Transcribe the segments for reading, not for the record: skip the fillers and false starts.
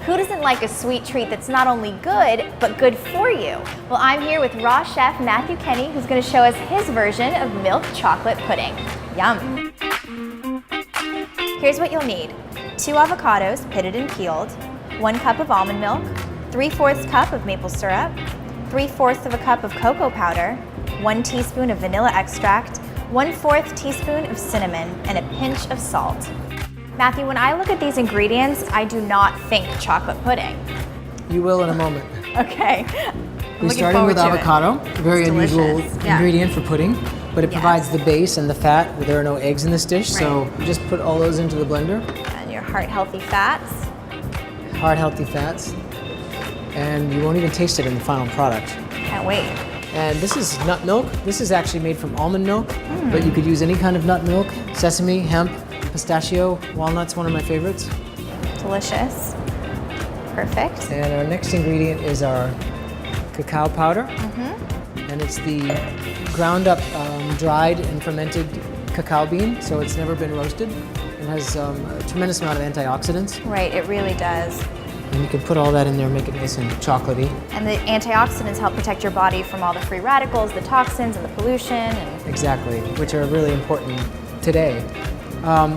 Who doesn't like a sweet treat that's not only good, but good for you? Well, I'm here with raw chef Matthew Kenny, who's gonna show us his version of milk chocolate pudding. Yum. Here's what you'll need. 2 avocados, pitted and peeled, 1 cup of almond milk, 3/4 cup of maple syrup, 3/4 of a cup of cocoa powder, 1 teaspoon of vanilla extract, 1/4 teaspoon of cinnamon, and a pinch of salt. Matthew, when I look at these ingredients, I do not think chocolate pudding. You will in a moment. Okay. We're starting with avocado, a very unusual ingredient for pudding, but it provides the base and the fat. There are no eggs in this dish, so just put all those into the blender. And your heart-healthy fats. Heart-healthy fats. And you won't even taste it in the final product. Can't wait. And this is nut milk. This is actually made from almond milk, but you could use any kind of nut milk, sesame, hemp, pistachio, walnuts, one of my favorites. Delicious. Perfect. And our next ingredient is our cacao powder. And it's the ground up, dried and fermented cacao bean, so it's never been roasted. It has a tremendous amount of antioxidants. Right, it really does. And you can put all that in there, make it nice and chocolatey. And the antioxidants help protect your body from all the free radicals, the toxins, and the pollution. And exactly, which are really important today.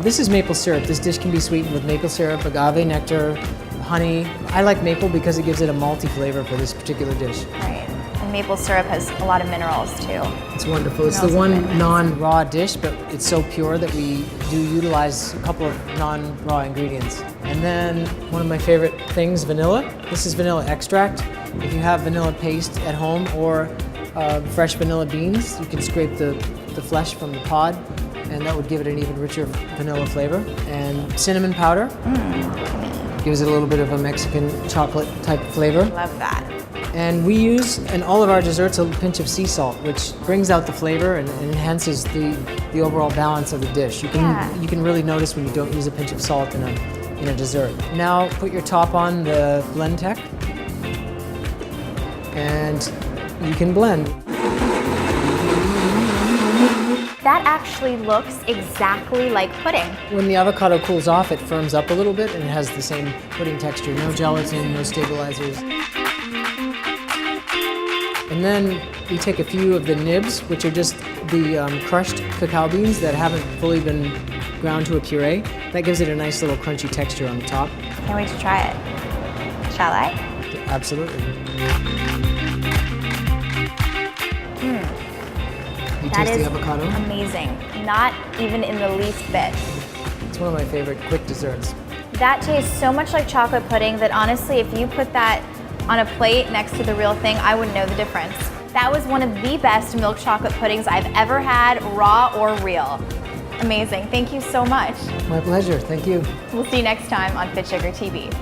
This is maple syrup. This dish can be sweetened with maple syrup, agave nectar, honey. I like maple because it gives it a malty flavor for this particular dish. Right. And maple syrup has a lot of minerals too. It's wonderful. It's the one non-raw dish, but it's so pure that we do utilize a couple of non-raw ingredients. And then one of my favorite things, vanilla. This is vanilla extract. If you have vanilla paste at home or fresh vanilla beans, you can scrape the flesh from the pod, and that would give it an even richer vanilla flavor. And cinnamon powder. Gives it a little bit of a Mexican chocolate type flavor. Love that. And we use in all of our desserts a pinch of sea salt, which brings out the flavor and enhances the overall balance of the dish. You can really notice when you don't use a pinch of salt in a dessert. Now put your top on the Blendtec, and you can blend. That actually looks exactly like pudding. When the avocado cools off, it firms up a little bit and it has the same pudding texture. No gelatin, no stabilizers. And then we take a few of the nibs, which are just the crushed cacao beans that haven't fully been ground to a puree. That gives it a nice little crunchy texture on the top. Can't wait to try it. Shall I? Absolutely. You That taste is the avocado? amazing. Not even in the least bit. It's one of my favorite quick desserts. That tastes so much like chocolate pudding that honestly, if you put that on a plate next to the real thing, I wouldn't know the difference. That was one of the best milk chocolate puddings I've ever had, raw or real. Amazing. Thank you so much. My pleasure. Thank you. We'll see you next time on Fit Sugar TV.